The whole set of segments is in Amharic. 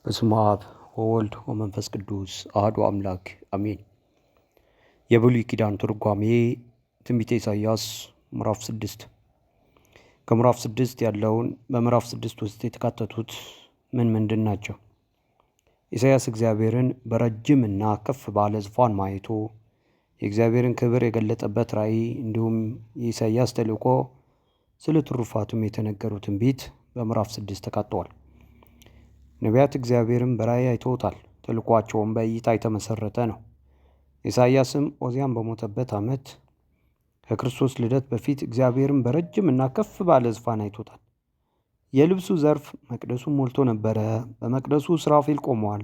በስመ አብ ወወልድ ወመንፈስ ቅዱስ አሐዱ አምላክ አሜን። የብሉይ ኪዳን ትርጓሜ ትንቢተ ኢሳይያስ ምዕራፍ 6። ከምዕራፍ 6 ያለውን በምዕራፍ 6 ውስጥ የተካተቱት ምንድን ናቸው? ኢሳይያስ እግዚአብሔርን በረጅምና ከፍ ባለ ዙፋን ማየቱ የእግዚአብሔርን ክብር የገለጠበት ራእይ፣ እንዲሁም የኢሳይያስ ተልእኮ ስለ ትሩፋቱም የተነገሩ ትንቢት በምዕራፍ 6 ተካተዋል። ነቢያት እግዚአብሔርን በራእይ አይተውታል። ተልኳቸውም በእይታ የተመሰረተ ነው። ኢሳይያስም ዖዝያን በሞተበት ዓመት ከክርስቶስ ልደት በፊት እግዚአብሔርን በረጅም እና ከፍ ባለ ዙፋን አይቶታል። የልብሱ ዘርፍ መቅደሱን ሞልቶ ነበረ። በመቅደሱ ሱራፌል ቆመዋል።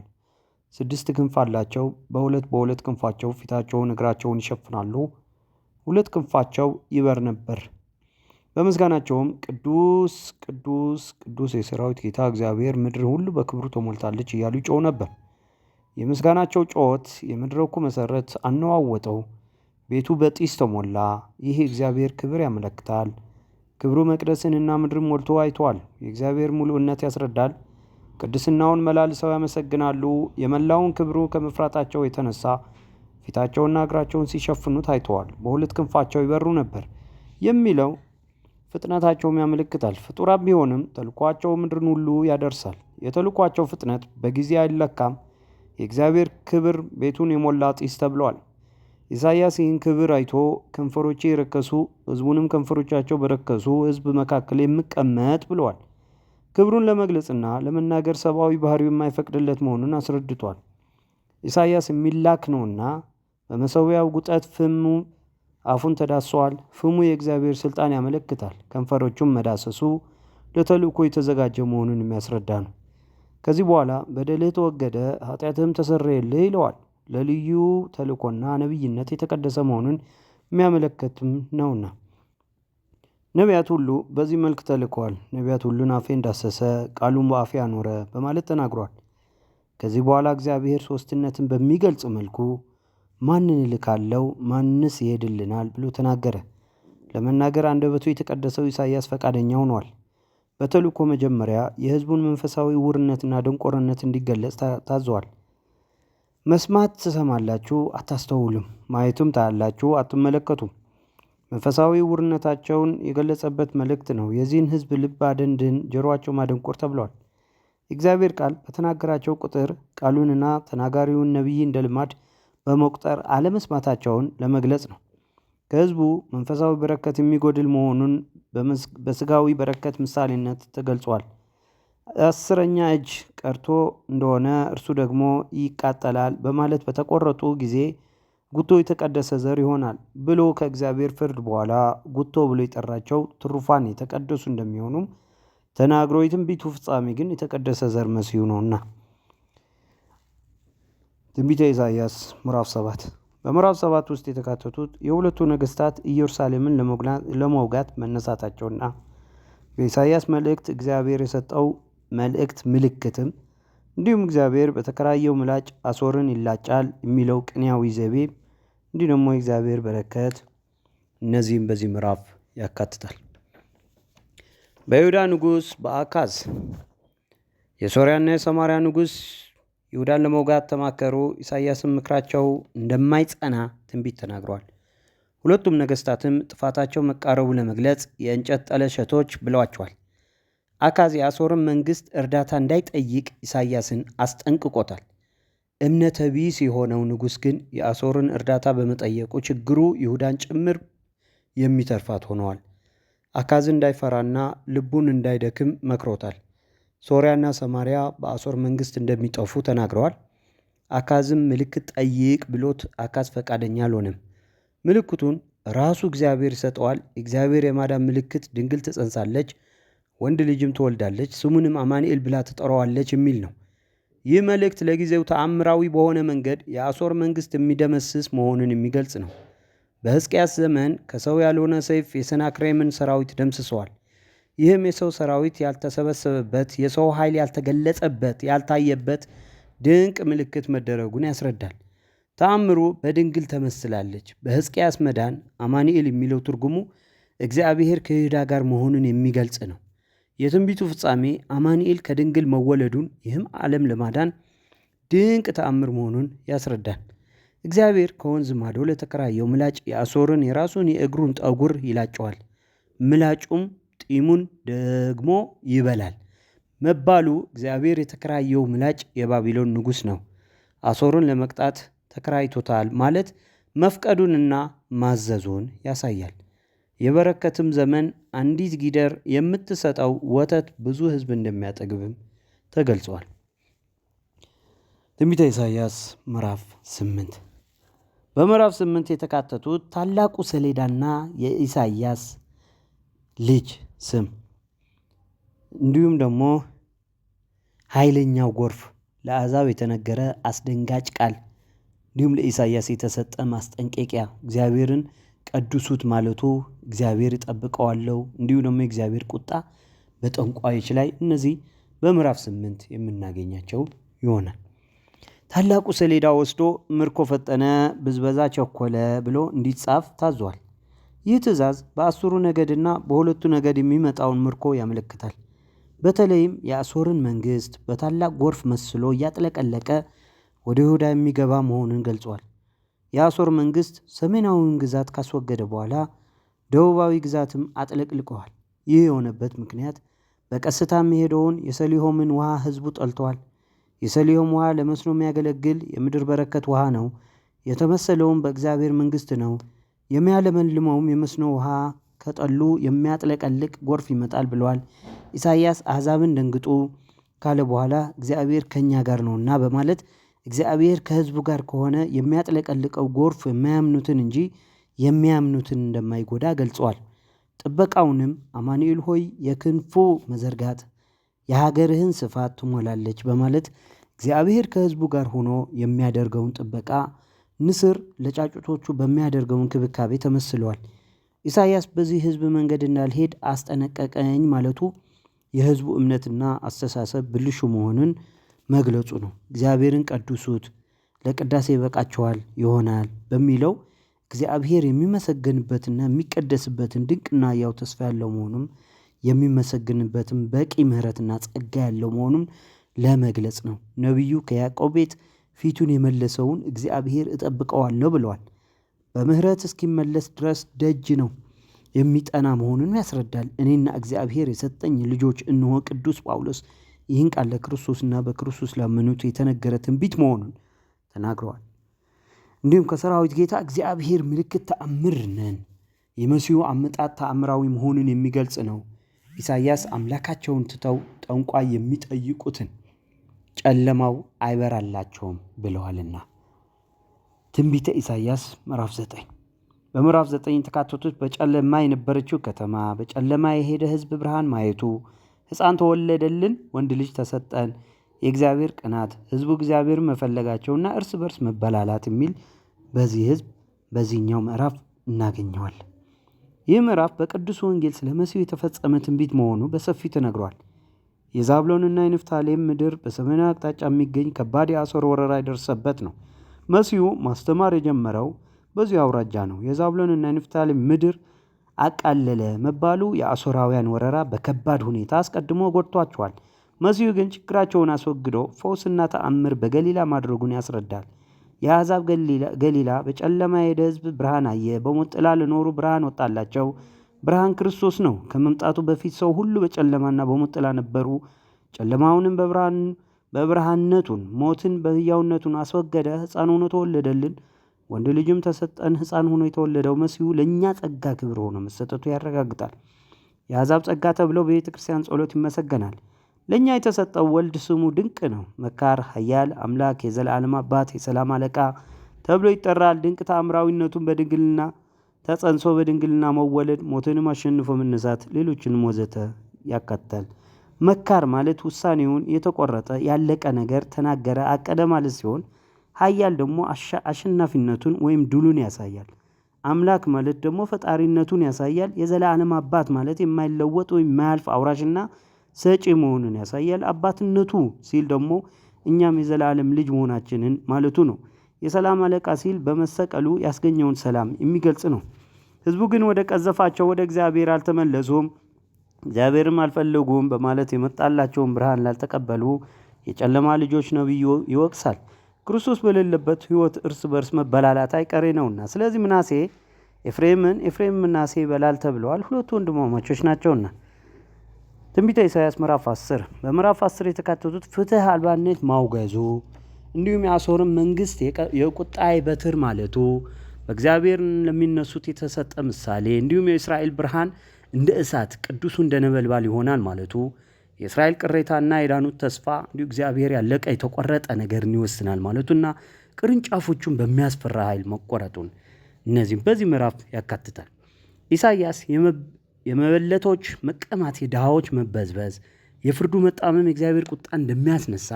6 ክንፍ አላቸው። በሁለት ክንፋቸው ፊታቸውን እግራቸውን ይሸፍናሉ። 2 ክንፋቸው ይበር ነበር። በምስጋናቸውም ቅዱስ ቅዱስ ቅዱስ የሰራዊት ጌታ እግዚአብሔር፣ ምድር ሁሉ በክብሩ ተሞልታለች እያሉ ይጮሁ ነበር። የምስጋናቸው ጩኸት የመድረኩ መሠረት አነዋወጠው። ቤቱ በጢስ ተሞላ። ይህ የእግዚአብሔር ክብር ያመለክታል። ክብሩ መቅደስንና ምድርን ሞልቶ አይተዋል። የእግዚአብሔር ሙሉእነት ያስረዳል። ቅድስናውን መላልሰው ያመሰግናሉ። የመላውን ክብሩ ከመፍራታቸው የተነሳ ፊታቸውና እግራቸውን ሲሸፍኑት አይተዋል። በ2 ክንፋቸው ይበሩ ነበር የሚለው ፍጥነታቸውም ያመለክታል። ፍጡራን ቢሆንም ተልኳቸው ምድርን ሁሉ ያደርሳል። የተልኳቸው ፍጥነት በጊዜ አይለካም። የእግዚአብሔር ክብር ቤቱን የሞላ ጢስ ተብሏል። ኢሳይያስ ይህን ክብር አይቶ ከንፈሮቼ የረከሱ ሕዝቡንም ከንፈሮቻቸው በረከሱ ሕዝብ መካከል የምቀመጥ ብለዋል። ክብሩን ለመግለጽና ለመናገር ሰብአዊ ባህሪው የማይፈቅድለት መሆኑን አስረድቷል። ኢሳይያስ የሚላክ ነውና በመሠዊያው ጉጠት ፍሙ አፉን ተዳሷል። ፍሙ የእግዚአብሔር ስልጣን ያመለክታል። ከንፈሮቹም መዳሰሱ ለተልእኮ የተዘጋጀ መሆኑን የሚያስረዳ ነው። ከዚህ በኋላ በደልህ ተወገደ፣ ኃጢአትህም ተሰረየልህ ይለዋል። ለልዩ ተልእኮና ነቢይነት የተቀደሰ መሆኑን የሚያመለክትም ነውና ነቢያት ሁሉ በዚህ መልክ ተልከዋል። ነቢያት ሁሉን አፌን ዳሰሰ፣ ቃሉን በአፌ አኖረ በማለት ተናግሯል። ከዚህ በኋላ እግዚአብሔር ሦስትነትን በሚገልጽ መልኩ ማንን እልካለሁ? ማንስ ይሄድልናል? ብሎ ተናገረ። ለመናገር አንደበቱ የተቀደሰው ኢሳይያስ ፈቃደኛ ሆኗል። በተልእኮ መጀመሪያ የሕዝቡን መንፈሳዊ ዕውርነትና ደንቆርነት እንዲገለጽ ታዘዋል። መስማት ትሰማላችሁ፣ አታስተውሉም፣ ማየቱም ታያላችሁ፣ አትመለከቱም። መንፈሳዊ ዕውርነታቸውን የገለጸበት መልእክት ነው። የዚህን ሕዝብ ልብ አደንድን፣ ጆሮአቸው ማደንቆር ተብሏል። የእግዚአብሔር ቃል በተናገራቸው ቁጥር ቃሉንና ተናጋሪውን ነቢይ እንደ ልማድ በመቁጠር አለመስማታቸውን ለመግለጽ ነው። ከሕዝቡ መንፈሳዊ በረከት የሚጎድል መሆኑን በስጋዊ በረከት ምሳሌነት ተገልጿል። 10ኛ እጅ ቀርቶ እንደሆነ እርሱ ደግሞ ይቃጠላል በማለት በተቆረጡ ጊዜ ጉቶ የተቀደሰ ዘር ይሆናል ብሎ ከእግዚአብሔር ፍርድ በኋላ ጉቶ ብሎ የጠራቸው ትሩፋን የተቀደሱ እንደሚሆኑም ተናግሮ የትንቢቱ ፍጻሜ ግን የተቀደሰ ዘር መሲሁ ነውና። ትንቢተ ኢሳይያስ ምዕራፍ 7። በምዕራፍ 7 ውስጥ የተካተቱት የሁለቱ ነገሥታት ኢየሩሳሌምን ለመውጋት መነሳታቸውና በኢሳይያስ መልእክት እግዚአብሔር የሰጠው መልእክት ምልክትም፣ እንዲሁም እግዚአብሔር በተከራየው ምላጭ አሦርን ይላጫል የሚለው ቅኔያዊ ዘይቤ፣ እንዲሁ ደግሞ የእግዚአብሔር በረከት፣ እነዚህም በዚህ ምዕራፍ ያካትታል። በይሁዳ ንጉሥ በአካዝ የሶርያና የሰማርያ ንጉሥ ይሁዳን ለመውጋት ተማከሩ። ኢሳይያስም ምክራቸው እንደማይጸና ትንቢት ተናግሯል። ሁለቱም ነገሥታትም ጥፋታቸው መቃረቡ ለመግለጽ የእንጨት ጠለሸቶች ብለዋቸዋል። አካዝ የአሦርን መንግሥት እርዳታ እንዳይጠይቅ ኢሳይያስን አስጠንቅቆታል። እምነተ ቢስ የሆነው ንጉሥ ግን የአሦርን እርዳታ በመጠየቁ ችግሩ ይሁዳን ጭምር የሚተርፋት ሆነዋል። አካዝ እንዳይፈራና ልቡን እንዳይደክም መክሮታል። ሶርያና ሰማርያ በአሦር መንግሥት እንደሚጠፉ ተናግረዋል። አካዝም ምልክት ጠይቅ ብሎት አካዝ ፈቃደኛ አልሆነም። ምልክቱን ራሱ እግዚአብሔር ይሰጠዋል። እግዚአብሔር የማዳን ምልክት ድንግል ትጸንሳለች፣ ወንድ ልጅም ትወልዳለች፣ ስሙንም አማኑኤል ብላ ትጠራዋለች የሚል ነው። ይህ መልእክት ለጊዜው ተአምራዊ በሆነ መንገድ የአሦር መንግሥት የሚደመስስ መሆኑን የሚገልጽ ነው። በሕዝቅያስ ዘመን ከሰው ያልሆነ ሰይፍ የሰናክሬምን ሰራዊት ደምስሰዋል። ይህም የሰው ሰራዊት ያልተሰበሰበበት፣ የሰው ኃይል ያልተገለጸበት፣ ያልታየበት ድንቅ ምልክት መደረጉን ያስረዳል። ተአምሩ በድንግል ተመስላለች። በሕዝቅያስ መዳን አማኑኤል የሚለው ትርጉሙ እግዚአብሔር ከይሁዳ ጋር መሆኑን የሚገልጽ ነው። የትንቢቱ ፍጻሜ አማኑኤል ከድንግል መወለዱን ይህም ዓለም ለማዳን ድንቅ ተአምር መሆኑን ያስረዳል። እግዚአብሔር ከወንዝ ማዶ ለተከራየው ምላጭ የአሦርን የራሱን የእግሩን ጠጉር ይላጨዋል፣ ምላጩም ጢሙን ደግሞ ይበላል መባሉ እግዚአብሔር የተከራየው ምላጭ የባቢሎን ንጉሥ ነው። አሦርን ለመቅጣት ተከራይቶታል ማለት መፍቀዱንና ማዘዙን ያሳያል። የበረከትም ዘመን አንዲት ጊደር የምትሰጠው ወተት ብዙ ሕዝብ እንደሚያጠግብም ተገልጿል። ትንቢተ ኢሳይያስ ምዕራፍ 8 በምዕራፍ 8 የተካተቱት ታላቁ ሰሌዳና የኢሳይያስ ልጅ ስም እንዲሁም ደግሞ ኃይለኛው ጎርፍ፣ ለአሕዛብ የተነገረ አስደንጋጭ ቃል እንዲሁም ለኢሳይያስ የተሰጠ ማስጠንቀቂያ፣ እግዚአብሔርን ቀድሱት ማለቱ እግዚአብሔር ይጠብቀዋለሁ፣ እንዲሁም ደግሞ የእግዚአብሔር ቁጣ በጠንቋዮች ላይ፣ እነዚህ በምዕራፍ 8 የምናገኛቸው ይሆናል። ታላቁ ሰሌዳ ወስዶ ምርኮ ፈጠነ፣ ብዝበዛ ቸኮለ ብሎ እንዲጻፍ ታዟል። ይህ ትእዛዝ በ10ሩ ነገድና በሁለቱ ነገድ የሚመጣውን ምርኮ ያመለክታል። በተለይም የአሦርን መንግሥት በታላቅ ጎርፍ መስሎ እያጥለቀለቀ ወደ ይሁዳ የሚገባ መሆኑን ገልጿል። የአሦር መንግሥት ሰሜናዊውን ግዛት ካስወገደ በኋላ ደቡባዊ ግዛትም አጥለቅልቀዋል። ይህ የሆነበት ምክንያት በቀስታ የሚሄደውን የሰሊሆምን ውሃ ሕዝቡ ጠልተዋል። የሰሊሆም ውሃ ለመስኖ የሚያገለግል የምድር በረከት ውሃ ነው። የተመሰለውም በእግዚአብሔር መንግሥት ነው። የሚያለመልመውም የመስኖ ውሃ ከጠሉ የሚያጥለቀልቅ ጎርፍ ይመጣል ብለዋል። ኢሳይያስ አሕዛብን ደንግጡ ካለ በኋላ እግዚአብሔር ከእኛ ጋር ነውና በማለት እግዚአብሔር ከሕዝቡ ጋር ከሆነ የሚያጥለቀልቀው ጎርፍ የማያምኑትን እንጂ የሚያምኑትን እንደማይጎዳ ገልጸዋል። ጥበቃውንም አማኑኤል ሆይ የክንፉ መዘርጋት የሀገርህን ስፋት ትሞላለች በማለት እግዚአብሔር ከሕዝቡ ጋር ሆኖ የሚያደርገውን ጥበቃ፣ ንስር ለጫጩቶቹ በሚያደርገው እንክብካቤ ተመስለዋል። ኢሳይያስ በዚህ ሕዝብ መንገድ እንዳልሄድ አስጠነቀቀኝ ማለቱ የሕዝቡ እምነትና አስተሳሰብ ብልሹ መሆኑን መግለጹ ነው። እግዚአብሔርን ቀድሱት፣ ለቅዳሴ ይበቃቸዋል ይሆናል በሚለው እግዚአብሔር የሚመሰገንበትና የሚቀደስበትን ድንቅና ያው ተስፋ ያለው መሆኑም የሚመሰግንበትም በቂ ምሕረትና ጸጋ ያለው መሆኑን ለመግለጽ ነው። ነቢዩ ከያዕቆብ ቤት ፊቱን የመለሰውን እግዚአብሔር እጠብቀዋለሁ ብለዋል። በምሕረት እስኪመለስ ድረስ ደጅ ነው የሚጠና መሆኑን ያስረዳል። እኔና እግዚአብሔር የሰጠኝ ልጆች እንሆ ቅዱስ ጳውሎስ ይህን ቃል ለክርስቶስና በክርስቶስ ላመኑት የተነገረ ትንቢት መሆኑን ተናግረዋል። እንዲሁም ከሰራዊት ጌታ እግዚአብሔር ምልክት ተአምር ነን። የመሲሁ አመጣጥ ተአምራዊ መሆኑን የሚገልጽ ነው። ኢሳይያስ አምላካቸውን ትተው ጠንቋይ የሚጠይቁትን ጨለማው አይበራላቸውም ብለዋልና። ትንቢተ ኢሳይያስ ምዕራፍ 9 በምዕራፍ 9 የተካተቱት በጨለማ የነበረችው ከተማ፣ በጨለማ የሄደ ሕዝብ ብርሃን ማየቱ፣ ሕፃን ተወለደልን፣ ወንድ ልጅ ተሰጠን፣ የእግዚአብሔር ቅናት፣ ሕዝቡ እግዚአብሔር መፈለጋቸውና እርስ በርስ መበላላት የሚል በዚህ ሕዝብ በዚህኛው ምዕራፍ እናገኘዋለን። ይህ ምዕራፍ በቅዱስ ወንጌል ስለ መሲሁ የተፈጸመ ትንቢት መሆኑ በሰፊው ተነግሯል። የዛብሎንና የንፍታሌም ምድር በሰሜናዊ አቅጣጫ የሚገኝ ከባድ የአሦር ወረራ የደረሰበት ነው። መሲሁ ማስተማር የጀመረው በዚሁ አውራጃ ነው። የዛብሎንና የንፍታሌም ምድር አቃለለ መባሉ የአሦራውያን ወረራ በከባድ ሁኔታ አስቀድሞ ጎድቷቸዋል። መሲሁ ግን ችግራቸውን አስወግዶ ፈውስና ተአምር በገሊላ ማድረጉን ያስረዳል። የአሕዛብ ገሊላ በጨለማ የሄደ ሕዝብ ብርሃን አየ፣ በሞት ጥላ ለኖሩ ብርሃን ወጣላቸው። ብርሃን ክርስቶስ ነው። ከመምጣቱ በፊት ሰው ሁሉ በጨለማና በሞት ጥላ ነበሩ። ጨለማውንም በብርሃንነቱን፣ ሞትን በሕያውነቱን አስወገደ። ሕፃን ሆኖ ተወለደልን፣ ወንድ ልጅም ተሰጠን። ሕፃን ሆኖ የተወለደው መሲሁ ለእኛ ጸጋ ክብር ሆኖ መሰጠቱ ያረጋግጣል። የአሕዛብ ጸጋ ተብለው በቤተ ክርስቲያን ጸሎት ይመሰገናል። ለእኛ የተሰጠው ወልድ ስሙ ድንቅ ነው፣ መካር፣ ኃያል አምላክ፣ የዘላለም አባት፣ የሰላም አለቃ ተብሎ ይጠራል። ድንቅ ተአምራዊነቱን በድንግልና ተጸንሶ በድንግልና መወለድ፣ ሞትንም አሸንፎ መነሳት፣ ሌሎችንም ወዘተ ያካትታል። መካር ማለት ውሳኔውን የተቆረጠ ያለቀ ነገር ተናገረ፣ አቀደ ማለት ሲሆን ኃያል ደግሞ አሸናፊነቱን ወይም ድሉን ያሳያል። አምላክ ማለት ደግሞ ፈጣሪነቱን ያሳያል። የዘላለም አባት ማለት የማይለወጥ ወይም የማያልፍ አውራሽና ሰጪ መሆኑን ያሳያል። አባትነቱ ሲል ደግሞ እኛም የዘላለም ልጅ መሆናችንን ማለቱ ነው። የሰላም አለቃ ሲል በመሰቀሉ ያስገኘውን ሰላም የሚገልጽ ነው። ሕዝቡ ግን ወደ ቀዘፋቸው ወደ እግዚአብሔር አልተመለሱም። እግዚአብሔርም አልፈለጉም በማለት የመጣላቸውን ብርሃን ላልተቀበሉ የጨለማ ልጆች ነቢዩ ይወቅሳል። ክርስቶስ በሌለበት ሕይወት እርስ በርስ መበላላት አይቀሬ ነውና። ስለዚህ ምናሴ ኤፍሬም ምናሴ ይበላል ተብለዋል። ሁለቱ ወንድማማቾች ናቸውና። ትንቢተ ኢሳይያስ ምዕራፍ 10 በምዕራፍ 10 የተካተቱት ፍትህ አልባነት ማውገዙ፣ እንዲሁም የአሦርን መንግስት የቁጣዬ በትር ማለቱ፣ በእግዚአብሔር ለሚነሱት የተሰጠ ምሳሌ፣ እንዲሁም የእስራኤል ብርሃን እንደ እሳት ቅዱሱ እንደ ነበልባል ይሆናል ማለቱ፣ የእስራኤል ቅሬታና የዳኑት ተስፋ እንዲሁ እግዚአብሔር ያለቀ የተቆረጠ ነገርን ይወስናል ማለቱና ቅርንጫፎቹን በሚያስፈራ ኃይል መቆረጡን እነዚህም በዚህ ምዕራፍ ያካትታል። ኢሳይያስ የመበለቶች መቀማት፣ የድሃዎች መበዝበዝ፣ የፍርዱ መጣመም የእግዚአብሔር ቁጣ እንደሚያስነሳ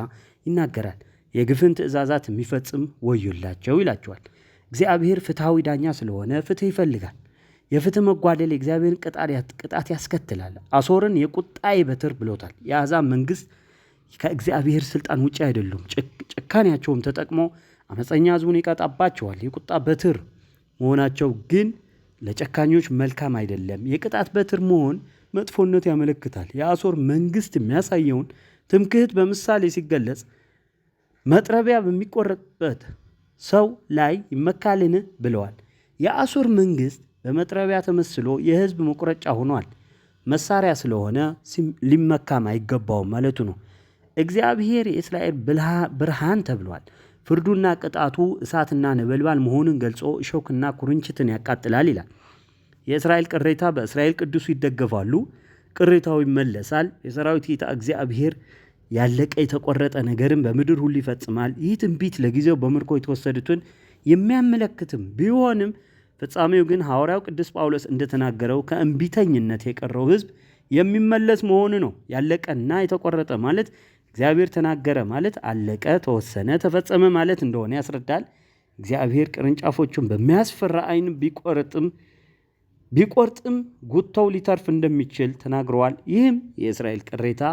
ይናገራል። የግፍን ትእዛዛት የሚፈጽም ወዮላቸው ይላቸዋል። እግዚአብሔር ፍትሐዊ ዳኛ ስለሆነ ፍትህ ይፈልጋል። የፍትህ መጓደል የእግዚአብሔርን ቅጣት ያስከትላል። አሦርን የቁጣዬ በትር ብሎታል። የአሕዛብ መንግስት ከእግዚአብሔር ስልጣን ውጭ አይደሉም። ጭካኔያቸውም ተጠቅሞ አመፀኛ ሕዝቡን ይቀጣባቸዋል። የቁጣ በትር መሆናቸው ግን ለጨካኞች መልካም አይደለም። የቅጣት በትር መሆን መጥፎነት ያመለክታል። የአሦር መንግስት የሚያሳየውን ትምክህት በምሳሌ ሲገለጽ መጥረቢያ በሚቆረጥበት ሰው ላይ ይመካልን ብለዋል። የአሦር መንግስት በመጥረቢያ ተመስሎ የህዝብ መቁረጫ ሆኗል። መሳሪያ ስለሆነ ሊመካም አይገባውም ማለቱ ነው። እግዚአብሔር የእስራኤል ብርሃን ተብሏል። ፍርዱና ቅጣቱ እሳትና ነበልባል መሆኑን ገልጾ እሾክና ኩርንችትን ያቃጥላል ይላል። የእስራኤል ቅሬታ በእስራኤል ቅዱሱ ይደገፋሉ። ቅሬታው ይመለሳል። የሰራዊት ጌታ እግዚአብሔር ያለቀ የተቆረጠ ነገርን በምድር ሁሉ ይፈጽማል። ይህ ትንቢት ለጊዜው በምርኮ የተወሰዱትን የሚያመለክትም ቢሆንም ፍጻሜው ግን ሐዋርያው ቅዱስ ጳውሎስ እንደተናገረው ከእንቢተኝነት የቀረው ህዝብ የሚመለስ መሆኑ ነው። ያለቀና የተቆረጠ ማለት እግዚአብሔር ተናገረ ማለት አለቀ፣ ተወሰነ፣ ተፈጸመ ማለት እንደሆነ ያስረዳል። እግዚአብሔር ቅርንጫፎቹን በሚያስፈራ ዓይን ቢቆርጥም ጉቶው ሊተርፍ እንደሚችል ተናግረዋል። ይህም የእስራኤል ቅሬታ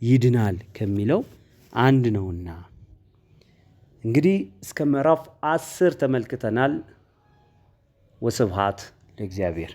ይድናል ከሚለው አንድ ነውና። እንግዲህ እስከ ምዕራፍ 10 ተመልክተናል። ወስብሐት ለእግዚአብሔር።